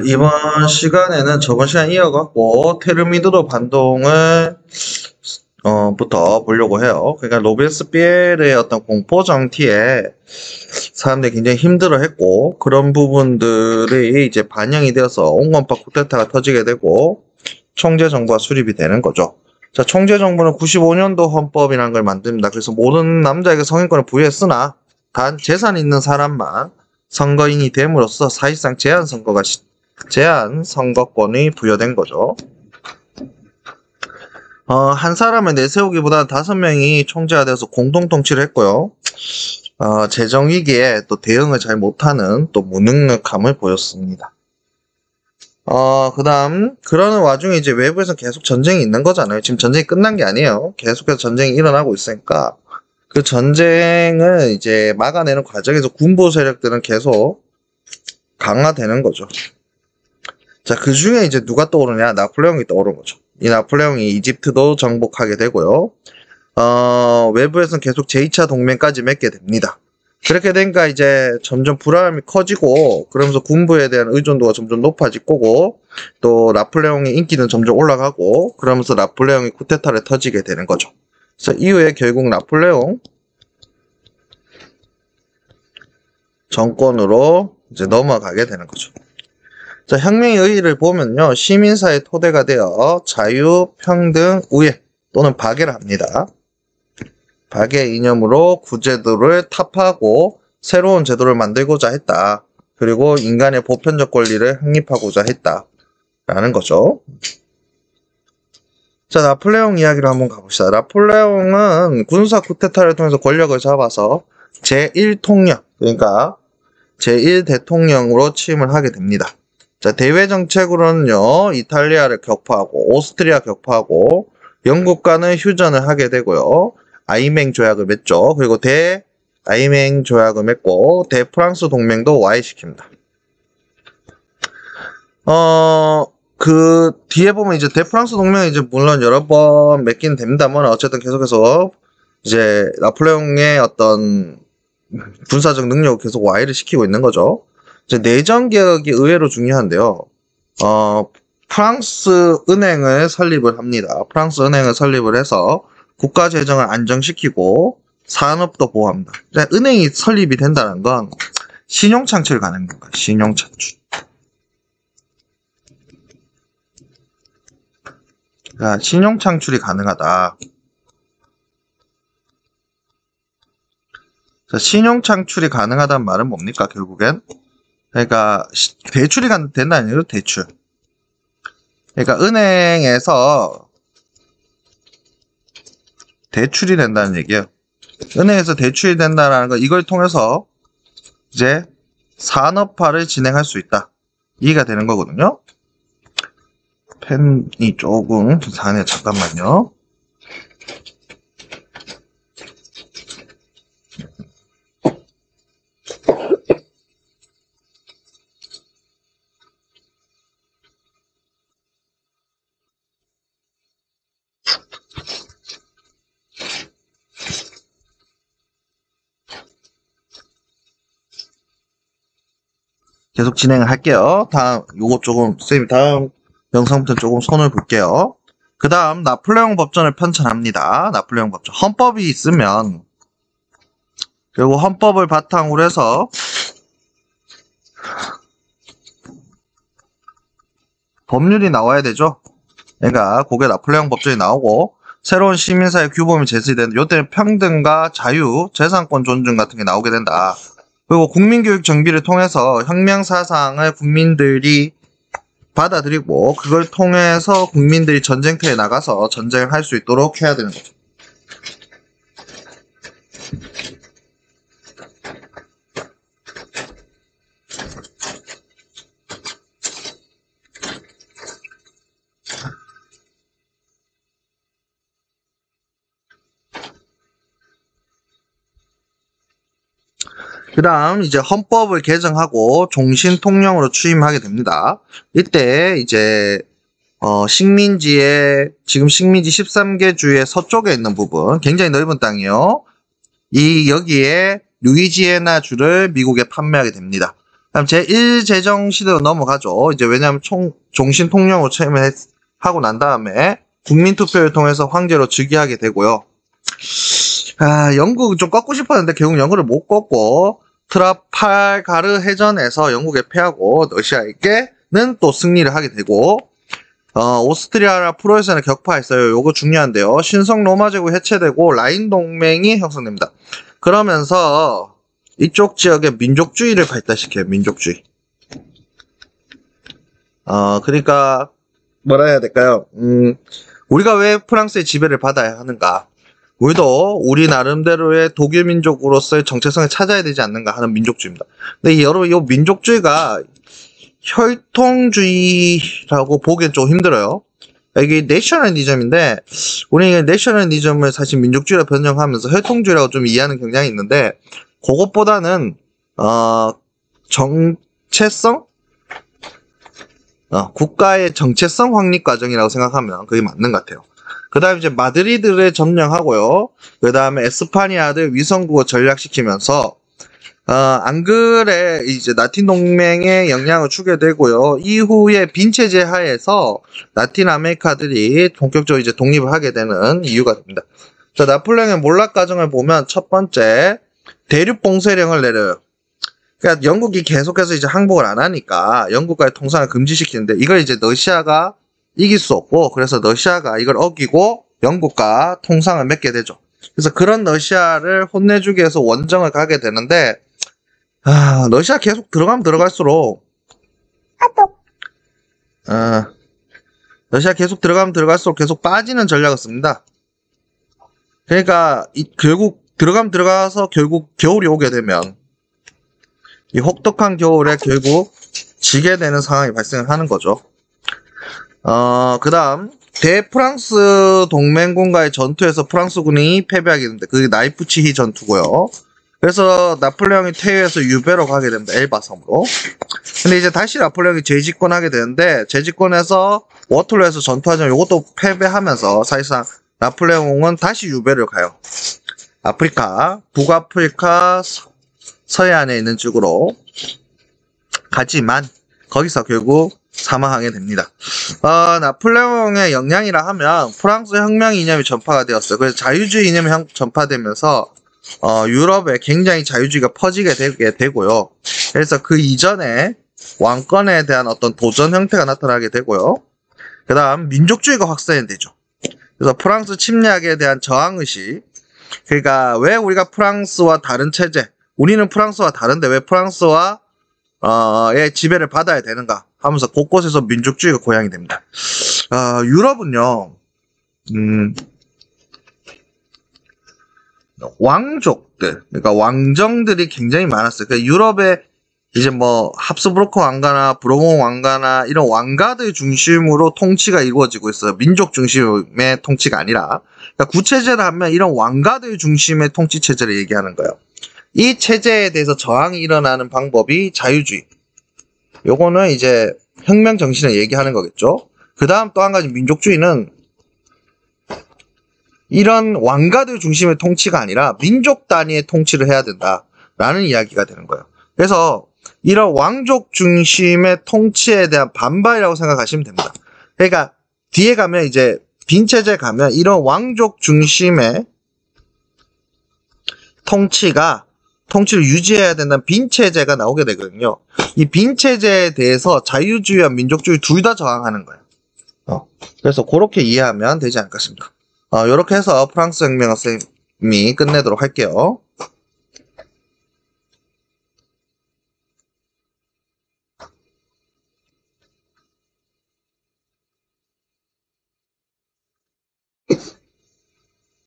이번 시간에는 저번 시간 이어갖고 테르미드로 반동을 부터 보려고 해요. 그러니까 로베스피에르의 어떤 공포 정티에 사람들이 굉장히 힘들어했고 그런 부분들이 이제 반영이 되어서 온건파 쿠데타가 터지게 되고 총재 정부가 수립이 되는 거죠. 자, 총재 정부는 95년도 헌법이라는 걸 만듭니다. 그래서 모든 남자에게 성인권을 부여했으나 단 재산 있는 사람만 선거인이 됨으로써 사실상 제한 선거권이 부여된 거죠. 한 사람을 내세우기보다는 5명이 총재가 되어서 공동 통치를 했고요. 재정위기에 또 대응을 잘 못하는 또 무능력함을 보였습니다. 그 다음, 그러는 와중에 이제 외부에서 계속 전쟁이 있는 거잖아요. 지금 전쟁이 끝난 게 아니에요. 계속해서 전쟁이 일어나고 있으니까. 그 전쟁을 이제 막아내는 과정에서 군부 세력들은 계속 강화되는 거죠. 자, 그 중에 이제 누가 떠오르냐? 나폴레옹이 떠오른 거죠. 이 나폴레옹이 이집트도 정복하게 되고요. 외부에서는 계속 제2차 동맹까지 맺게 됩니다. 그렇게 되니까 이제 점점 불안함이 커지고 그러면서 군부에 대한 의존도가 점점 높아질 거고 또 나폴레옹의 인기는 점점 올라가고 그러면서 나폴레옹이 쿠데타를 터지게 되는 거죠. 그래서 이후에 결국 나폴레옹 정권으로 이제 넘어가게 되는 거죠. 자, 혁명의 의의를 보면요. 시민사회 토대가 되어 자유, 평등, 우애 또는 박애를 합니다. 박애 이념으로 구제도를 타파하고 새로운 제도를 만들고자 했다. 그리고 인간의 보편적 권리를 확립하고자 했다라는 거죠. 자, 나폴레옹 이야기를 한번 가봅시다. 나폴레옹은 군사 쿠데타를 통해서 권력을 잡아서 제1통령, 그러니까 제1대통령으로 취임을 하게 됩니다. 자, 대외 정책으로는요, 이탈리아를 격파하고, 오스트리아 격파하고, 영국과는 휴전을 하게 되고요, 아이맹 조약을 맺죠. 그리고 아이맹 조약을 맺고, 대프랑스 동맹도 와해시킵니다. 그 뒤에 보면 이제 대프랑스 동맹은 이제 물론 여러 번 맺긴 됩니다만 어쨌든 계속해서 이제 나폴레옹의 어떤 군사적 능력을 계속 와해를 시키고 있는 거죠. 이제 내정 개혁이 의외로 중요한데요. 프랑스 은행을 설립을 합니다. 프랑스 은행을 설립을 해서 국가 재정을 안정시키고 산업도 보호합니다. 은행이 설립이 된다는 건 신용 창출이 가능한 건가요? 신용 창출. 신용 창출이 가능하다. 자, 신용 창출이 가능하다는 말은 뭡니까, 결국엔? 그러니까, 대출이 된다는 얘기죠, 대출. 그러니까, 은행에서 대출이 된다는 얘기예요. 은행에서 대출이 된다는 건 이걸 통해서 이제 산업화를 진행할 수 있다. 이해가 되는 거거든요. 펜이 조금 이상하네요. 잠깐만요. 계속 진행을 할게요. 쌤이 다음 영상부터 조금 손을 볼게요. 그 다음, 나폴레옹 법전을 편찬합니다. 나폴레옹 법전. 헌법이 있으면, 그리고 헌법을 바탕으로 해서, 법률이 나와야 되죠. 그러니까, 그게 나폴레옹 법전이 나오고, 새로운 시민사회 규범이 제시되는, 요때는 평등과 자유, 재산권 존중 같은 게 나오게 된다. 그리고 국민교육 정비를 통해서 혁명사상을 국민들이 받아들이고 그걸 통해서 국민들이 전쟁터에 나가서 전쟁을 할 수 있도록 해야 되는 거죠. 그 다음 이제 헌법을 개정하고 종신통령으로 취임하게 됩니다. 이때 이제 지금 식민지 13개 주의 서쪽에 있는 부분, 굉장히 넓은 땅이요. 여기에 루이지애나 주를 미국에 판매하게 됩니다. 그다음 제1제정 시대로 넘어가죠. 이제 왜냐하면 종신 통령으로 취임을 하고 난 다음에 국민투표를 통해서 황제로 즉위하게 되고요. 영국은 좀 꺾고 싶었는데 결국 영국을 못 꺾고 트라팔가르 해전에서 영국에 패하고 러시아에게는 또 승리를 하게 되고 오스트리아랑 프로이센을 격파했어요. 요거 중요한데요. 신성 로마 제국이 해체되고 라인 동맹이 형성됩니다. 그러면서 이쪽 지역에 민족주의를 발달시켜요. 민족주의. 그러니까 뭐라 해야 될까요? 우리가 왜 프랑스의 지배를 받아야 하는가? 우리도 우리 나름대로의 독일 민족으로서의 정체성을 찾아야 되지 않는가 하는 민족주의입니다. 근데 여러분, 이 민족주의가 혈통주의라고 보기엔 좀 힘들어요. 이게 내셔널리즘인데, 우리 내셔널리즘을 사실 민족주의로 변형하면서 혈통주의라고 좀 이해하는 경향이 있는데, 그것보다는, 정체성? 국가의 정체성 확립 과정이라고 생각하면 그게 맞는 것 같아요. 그 다음에 이제 마드리드를 점령하고요. 그 다음에 에스파니아를 위성국으로 전략시키면서, 앙글의 이제 라틴 동맹의 영향을 주게 되고요. 이후에 빈체제 하에서 라틴 아메리카들이 본격적으로 이제 독립을 하게 되는 이유가 됩니다. 자, 나폴레옹의 몰락 과정을 보면 첫 번째, 대륙 봉쇄령을 내려요. 그러니까 영국이 계속해서 이제 항복을 안 하니까 영국과의 통상을 금지시키는데 이걸 이제 러시아가 이길 수 없고 그래서 러시아가 이걸 어기고 영국과 통상을 맺게 되죠. 그래서 그런 러시아를 혼내주기 위해서 원정을 가게 되는데 러시아 계속 들어가면 들어갈수록 러시아 계속 들어가면 들어갈수록 계속 빠지는 전략을 씁니다. 그러니까 결국 들어가면 들어가서 결국 겨울이 오게 되면 이 혹독한 겨울에 결국 지게 되는 상황이 발생하는 거죠. 그 다음 대프랑스 동맹군과의 전투에서 프랑스군이 패배하게 됩니다. 그게 나이프치히 전투고요. 그래서 나폴레옹이 퇴위해서 유배로 가게 됩니다. 엘바 섬으로. 근데 이제 다시 나폴레옹이 재집권하게 되는데 재집권해서 워털로에서 전투하지만 이것도 패배하면서 사실상 나폴레옹은 다시 유배를 가요. 아프리카, 북아프리카 서해안에 있는 쪽으로 가지만 거기서 결국 사망하게 됩니다. 나폴레옹의 영향이라 하면 프랑스 혁명 이념이 전파가 되었어요. 그래서 자유주의 이념이 전파되면서 유럽에 굉장히 자유주의가 퍼지게 되고요. 그래서 그 이전에 왕권에 대한 어떤 도전 형태가 나타나게 되고요. 그 다음 민족주의가 확산이 되죠. 그래서 프랑스 침략에 대한 저항의식. 그러니까 왜 우리가 프랑스와 다른 체제, 우리는 프랑스와 다른데 왜 프랑스와 의 지배를 받아야 되는가 하면서 곳곳에서 민족주의가 고양이 됩니다. 유럽은요, 왕족들, 그러니까 왕정들이 굉장히 많았어요. 그러니까 유럽에 이제 뭐 합스부르크 왕가나 브로몽 왕가나 이런 왕가들 중심으로 통치가 이루어지고 있어요. 민족 중심의 통치가 아니라. 그러니까 구체제를 하면 이런 왕가들 중심의 통치 체제를 얘기하는 거예요. 이 체제에 대해서 저항이 일어나는 방법이 자유주의. 요거는 이제 혁명 정신을 얘기하는 거겠죠. 그 다음 또 한 가지 민족주의는 이런 왕가들 중심의 통치가 아니라 민족 단위의 통치를 해야 된다라는 이야기가 되는 거예요. 그래서 이런 왕족 중심의 통치에 대한 반발이라고 생각하시면 됩니다. 그러니까 뒤에 가면 이제 빈체제 가면 이런 왕족 중심의 통치를 유지해야 된다는 빈체제가 나오게 되거든요. 이 빈체제에 대해서 자유주의와 민족주의 둘 다 저항하는 거예요. 그래서 그렇게 이해하면 되지 않을까 싶습니다. 이렇게 해서 프랑스 혁명을 쌤이 끝내도록 할게요.